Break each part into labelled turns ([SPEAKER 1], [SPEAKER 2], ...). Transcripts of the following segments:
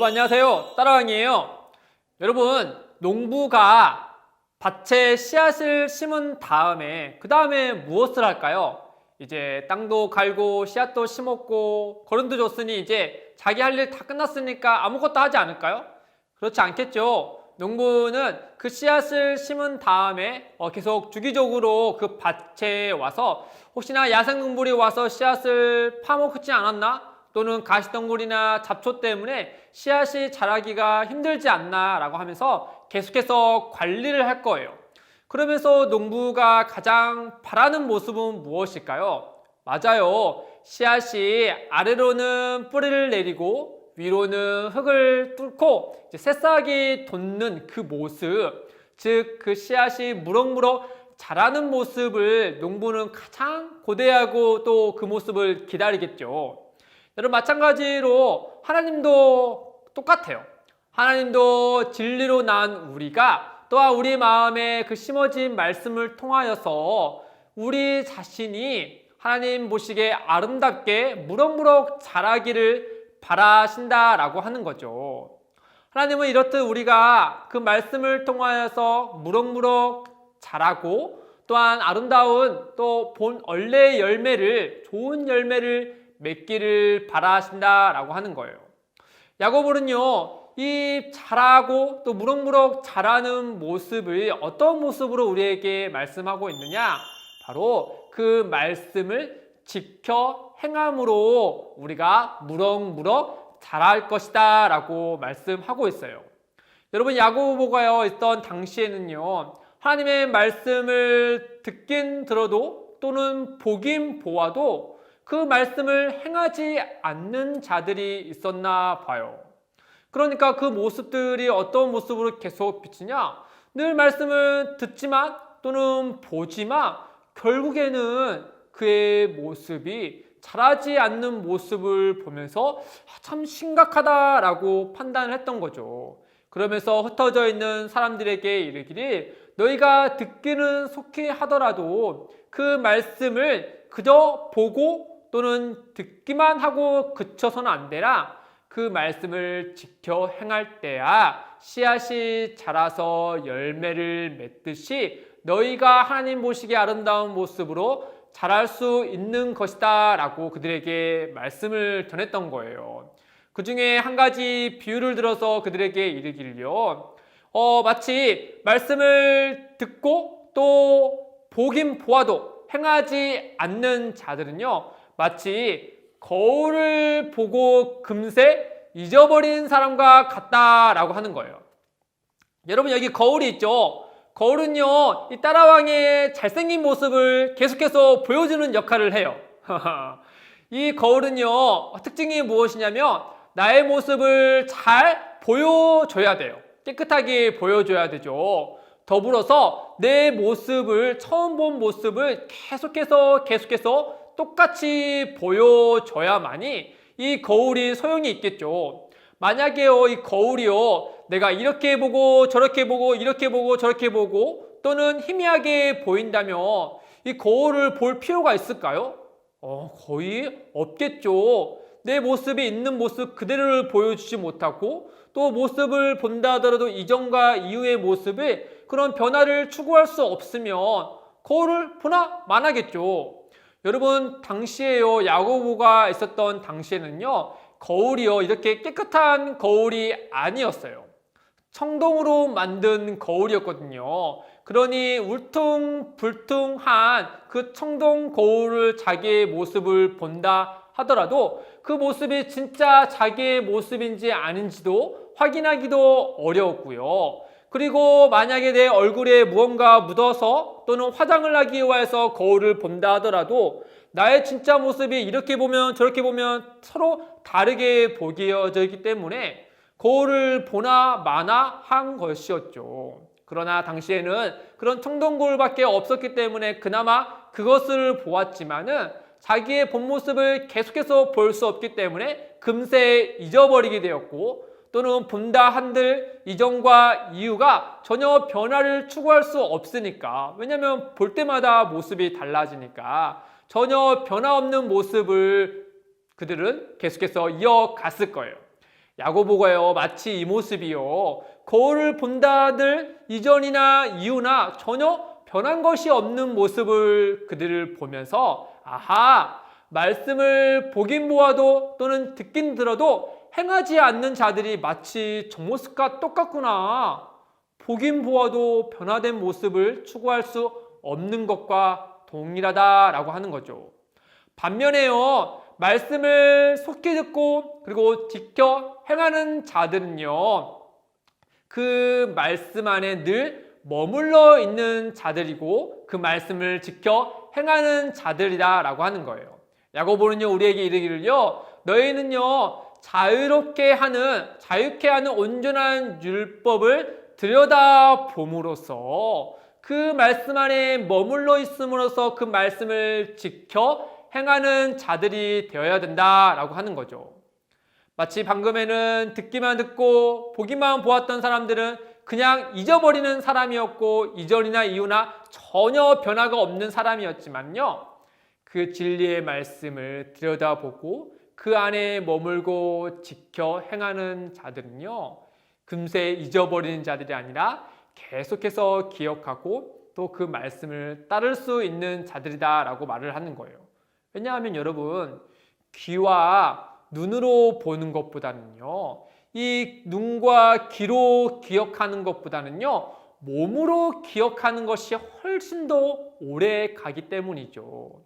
[SPEAKER 1] 여러분 안녕하세요. 따라왕이에요. 여러분, 농부가 밭에 씨앗을 심은 다음에 그 다음에 무엇을 할까요? 이제 땅도 갈고 씨앗도 심었고 거름도 줬으니 이제 자기 할 일 다 끝났으니까 아무것도 하지 않을까요? 그렇지 않겠죠. 농부는 그 씨앗을 심은 다음에 계속 주기적으로 그 밭에 와서 혹시나 야생동물이 와서 씨앗을 파먹지 않았나? 또는 가시덩굴이나 잡초 때문에 씨앗이 자라기가 힘들지 않나 라고 하면서 계속해서 관리를 할 거예요. 그러면서 농부가 가장 바라는 모습은 무엇일까요? 맞아요. 씨앗이 아래로는 뿌리를 내리고 위로는 흙을 뚫고 새싹이 돋는 그 모습, 즉 그 씨앗이 무럭무럭 자라는 모습을 농부는 가장 고대하고 또 그 모습을 기다리겠죠. 여러분, 마찬가지로 하나님도 똑같아요. 하나님도 진리로 난 우리가 또한 우리 마음에 그 심어진 말씀을 통하여서 우리 자신이 하나님 보시기에 아름답게 무럭무럭 자라기를 바라신다라고 하는 거죠. 하나님은 이렇듯 우리가 그 말씀을 통하여서 무럭무럭 자라고 또한 아름다운 또 본 얼레의 열매를, 좋은 열매를 맺기를 바라신다라고 하는 거예요. 야고보는요, 이 자라고 또 무럭무럭 자라는 모습을 어떤 모습으로 우리에게 말씀하고 있느냐? 바로 그 말씀을 지켜 행함으로 우리가 무럭무럭 자랄 것이다 라고 말씀하고 있어요. 여러분, 야고보가요 있던 당시에는요, 하나님의 말씀을 듣긴 들어도 또는 보긴 보아도 그 말씀을 행하지 않는 자들이 있었나 봐요. 그러니까 그 모습들이 어떤 모습으로 계속 비치냐? 늘 말씀을 듣지만 또는 보지만 결국에는 그의 모습이 자라지 않는 모습을 보면서 참 심각하다라고 판단을 했던 거죠. 그러면서 흩어져 있는 사람들에게 이르기를 너희가 듣기는 속히 하더라도 그 말씀을 그저 보고 또는 듣기만 하고 그쳐서는 안 되라. 그 말씀을 지켜 행할 때야 씨앗이 자라서 열매를 맺듯이 너희가 하나님 보시기에 아름다운 모습으로 자랄 수 있는 것이다 라고 그들에게 말씀을 전했던 거예요. 그 중에 한 가지 비유를 들어서 그들에게 이르기를요, 마치 말씀을 듣고 또 보긴 보아도 행하지 않는 자들은요, 마치 거울을 보고 금세 잊어버린 사람과 같다라고 하는 거예요. 여러분, 여기 거울이 있죠? 거울은요, 이 따라왕의 잘생긴 모습을 계속해서 보여주는 역할을 해요. 이 거울은요, 특징이 무엇이냐면 나의 모습을 잘 보여줘야 돼요. 깨끗하게 보여줘야 되죠. 더불어서 내 모습을, 처음 본 모습을 계속해서 똑같이 보여줘야만이 이 거울이 소용이 있겠죠. 만약에요, 이 거울이요, 내가 이렇게 보고 저렇게 보고 이렇게 보고 저렇게 보고 또는 희미하게 보인다면 이 거울을 볼 필요가 있을까요? 거의 없겠죠. 내 모습이 있는 모습 그대로를 보여주지 못하고 또 모습을 본다 하더라도 이전과 이후의 모습에 그런 변화를 추구할 수 없으면 거울을 보나 마나겠죠. 여러분, 당시에요, 야고보가 있었던 당시에는요, 거울이요, 이렇게 깨끗한 거울이 아니었어요. 청동으로 만든 거울이었거든요. 그러니 울퉁불퉁한 그 청동 거울을 자기의 모습을 본다 하더라도 그 모습이 진짜 자기의 모습인지 아닌지도 확인하기도 어려웠고요. 그리고 만약에 내 얼굴에 무언가 묻어서 또는 화장을 하기 위해서 거울을 본다 하더라도 나의 진짜 모습이 이렇게 보면 저렇게 보면 서로 다르게 보여져 있기 때문에 거울을 보나 마나 한 것이었죠. 그러나 당시에는 그런 청동거울밖에 없었기 때문에 그나마 그것을 보았지만은 자기의 본 모습을 계속해서 볼 수 없기 때문에 금세 잊어버리게 되었고 또는 본다 한들 이전과 이후가 전혀 변화를 추구할 수 없으니까, 왜냐하면 볼 때마다 모습이 달라지니까 전혀 변화 없는 모습을 그들은 계속해서 이어갔을 거예요. 야고보가요, 마치 이 모습이요, 거울을 본다들 이전이나 이후나 전혀 변한 것이 없는 모습을 그들을 보면서, 아하, 말씀을 보긴 보아도 또는 듣긴 들어도 행하지 않는 자들이 마치 저 모습과 똑같구나. 보긴 보아도 변화된 모습을 추구할 수 없는 것과 동일하다라고 하는 거죠. 반면에요, 말씀을 속히 듣고 그리고 지켜 행하는 자들은요, 그 말씀 안에 늘 머물러 있는 자들이고 그 말씀을 지켜 행하는 자들이다라고 하는 거예요. 야고보는요, 우리에게 이르기를요, 너희는요 자유케 하는 온전한 율법을 들여다봄으로써 그 말씀 안에 머물러 있음으로써 그 말씀을 지켜 행하는 자들이 되어야 된다라고 하는 거죠. 마치 방금에는 듣기만 듣고 보기만 보았던 사람들은 그냥 잊어버리는 사람이었고 이전이나 이후나 전혀 변화가 없는 사람이었지만요, 그 진리의 말씀을 들여다보고 그 안에 머물고 지켜 행하는 자들은요, 금세 잊어버리는 자들이 아니라 계속해서 기억하고 또 그 말씀을 따를 수 있는 자들이다라고 말을 하는 거예요. 왜냐하면 여러분, 귀와 눈으로 보는 것보다는요, 이 눈과 귀로 기억하는 것보다는요, 몸으로 기억하는 것이 훨씬 더 오래 가기 때문이죠.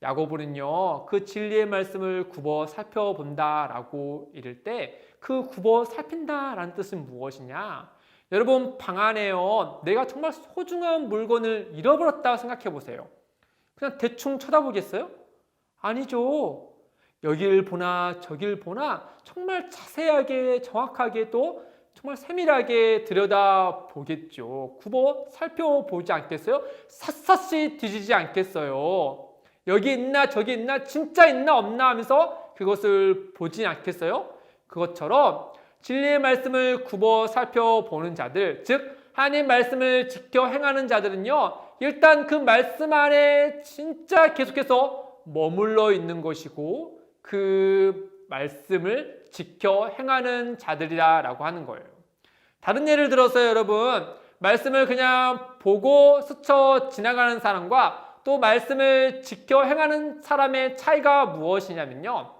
[SPEAKER 1] 야고보는요, 그 진리의 말씀을 굽어 살펴본다라고 이럴 때 그 굽어 살핀다라는 뜻은 무엇이냐? 여러분, 방 안에요, 내가 정말 소중한 물건을 잃어버렸다 생각해 보세요. 그냥 대충 쳐다보겠어요? 아니죠. 여길 보나 저길 보나 정말 자세하게 정확하게 또 정말 세밀하게 들여다보겠죠. 굽어 살펴보지 않겠어요? 샅샅이 뒤지지 않겠어요? 여기 있나 저기 있나 진짜 있나 없나 하면서 그것을 보지 않겠어요? 그것처럼 진리의 말씀을 굽어 살펴보는 자들, 즉 하나님 말씀을 지켜 행하는 자들은요, 일단 그 말씀 안에 진짜 계속해서 머물러 있는 것이고 그 말씀을 지켜 행하는 자들이라고 하는 거예요. 다른 예를 들어서 여러분, 말씀을 그냥 보고 스쳐 지나가는 사람과 또 말씀을 지켜 행하는 사람의 차이가 무엇이냐면요,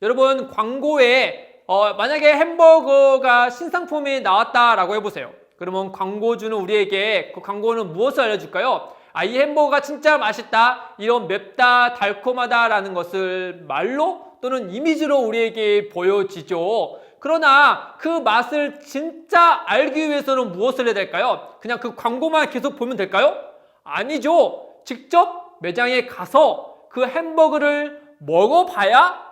[SPEAKER 1] 여러분, 광고에 만약에 햄버거가 신상품이 나왔다라고 해보세요. 그러면 광고주는 우리에게 그 광고는 무엇을 알려줄까요? 이 햄버거가 진짜 맛있다, 이런 맵다, 달콤하다라는 것을 말로 또는 이미지로 우리에게 보여지죠. 그러나 그 맛을 진짜 알기 위해서는 무엇을 해야 될까요? 그냥 그 광고만 계속 보면 될까요? 아니죠. 직접 매장에 가서 그 햄버거를 먹어봐야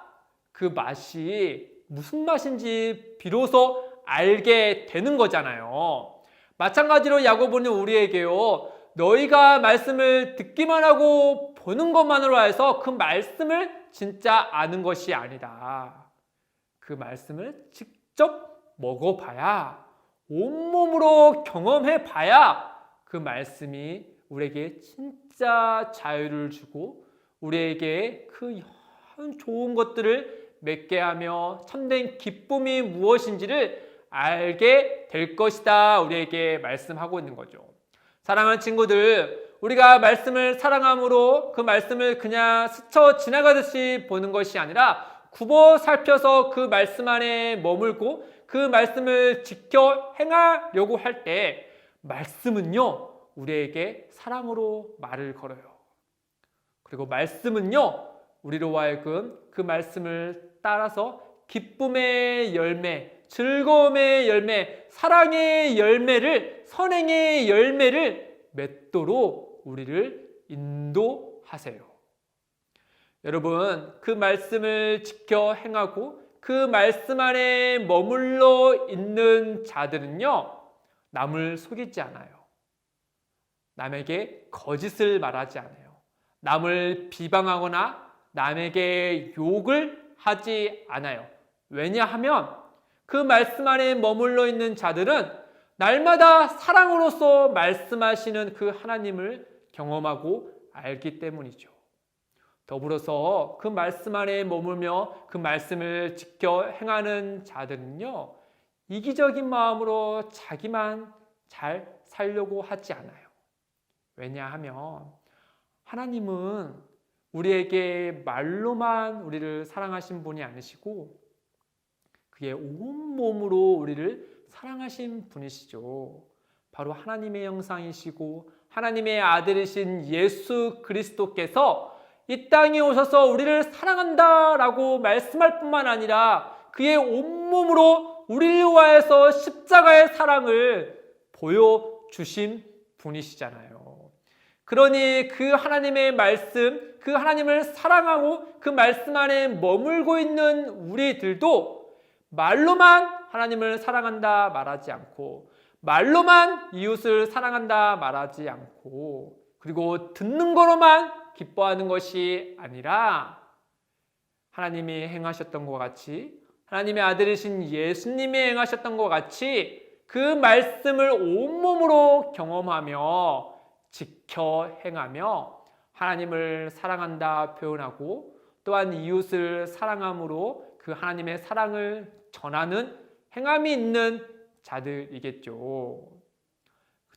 [SPEAKER 1] 그 맛이 무슨 맛인지 비로소 알게 되는 거잖아요. 마찬가지로 야고보는 우리에게요, 너희가 말씀을 듣기만 하고 보는 것만으로 해서 그 말씀을 진짜 아는 것이 아니다. 그 말씀을 직접 먹어봐야, 온몸으로 경험해봐야 그 말씀이 우리에게 진짜 자유를 주고 우리에게 그 좋은 것들을 맺게 하며 참된 기쁨이 무엇인지를 알게 될 것이다, 우리에게 말씀하고 있는 거죠. 사랑하는 친구들, 우리가 말씀을 사랑함으로 그 말씀을 그냥 스쳐 지나가듯이 보는 것이 아니라 굽어 살펴서 그 말씀 안에 머물고 그 말씀을 지켜 행하려고 할 때 말씀은요, 우리에게 사랑으로 말을 걸어요. 그리고 말씀은요, 우리로 하여금 그 말씀을 따라서 기쁨의 열매, 즐거움의 열매, 사랑의 열매를, 선행의 열매를 맺도록 우리를 인도하세요. 여러분, 그 말씀을 지켜 행하고 그 말씀 안에 머물러 있는 자들은요, 남을 속이지 않아요. 남에게 거짓을 말하지 않아요. 남을 비방하거나 남에게 욕을 하지 않아요. 왜냐하면 그 말씀 안에 머물러 있는 자들은 날마다 사랑으로서 말씀하시는 그 하나님을 경험하고 알기 때문이죠. 더불어서 그 말씀 안에 머물며 그 말씀을 지켜 행하는 자들은요, 이기적인 마음으로 자기만 잘 살려고 하지 않아요. 왜냐하면 하나님은 우리에게 말로만 우리를 사랑하신 분이 아니시고 그의 온몸으로 우리를 사랑하신 분이시죠. 바로 하나님의 형상이시고 하나님의 아들이신 예수 그리스도께서 이 땅에 오셔서 우리를 사랑한다라고 말씀할 뿐만 아니라 그의 온몸으로 우리를 위하여서 십자가의 사랑을 보여주신 분이시잖아요. 그러니 그 하나님의 말씀, 그 하나님을 사랑하고 그 말씀 안에 머물고 있는 우리들도 말로만 하나님을 사랑한다 말하지 않고 말로만 이웃을 사랑한다 말하지 않고 그리고 듣는 거로만 기뻐하는 것이 아니라 하나님이 행하셨던 것 같이 하나님의 아들이신 예수님이 행하셨던 것 같이 그 말씀을 온몸으로 경험하며 지켜 행하며 하나님을 사랑한다 표현하고 또한 이웃을 사랑함으로 그 하나님의 사랑을 전하는 행함이 있는 자들이겠죠.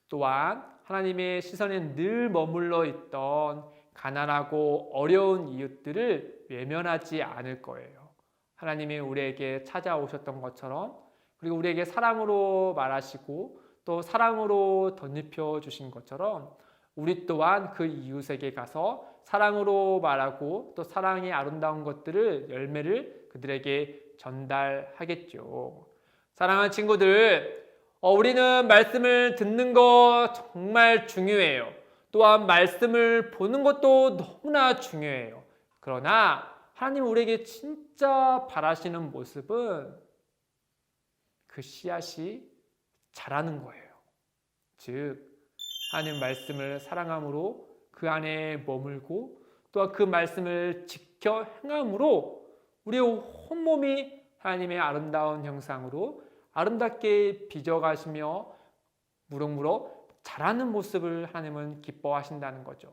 [SPEAKER 1] 또한 하나님의 시선에 늘 머물러 있던 가난하고 어려운 이웃들을 외면하지 않을 거예요. 하나님이 우리에게 찾아오셨던 것처럼 그리고 우리에게 사랑으로 말하시고 또 사랑으로 덧입혀 주신 것처럼 우리 또한 그 이웃에게 가서 사랑으로 말하고 또 사랑의 아름다운 것들을 열매를 그들에게 전달하겠죠. 사랑하는 친구들, 우리는 말씀을 듣는 거 정말 중요해요. 또한 말씀을 보는 것도 너무나 중요해요. 그러나 하나님 우리에게 진짜 바라시는 모습은 그 씨앗이 자라는 거예요. 즉 하나님 말씀을 사랑함으로 그 안에 머물고 또한 그 말씀을 지켜 행함으로 우리의 온몸이 하나님의 아름다운 형상으로 아름답게 빚어가시며 무럭무럭 자라는 모습을 하나님은 기뻐하신다는 거죠.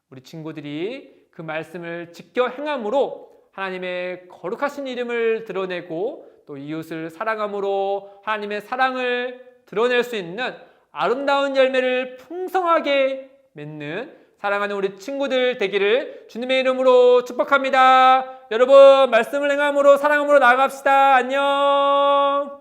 [SPEAKER 1] 우리 친구들이 그 말씀을 지켜 행함으로 하나님의 거룩하신 이름을 드러내고 또 이웃을 사랑함으로 하나님의 사랑을 드러낼 수 있는 아름다운 열매를 풍성하게 맺는 사랑하는 우리 친구들 되기를 주님의 이름으로 축복합니다. 여러분 말씀을 행함으로 사랑함으로 나아갑시다. 안녕.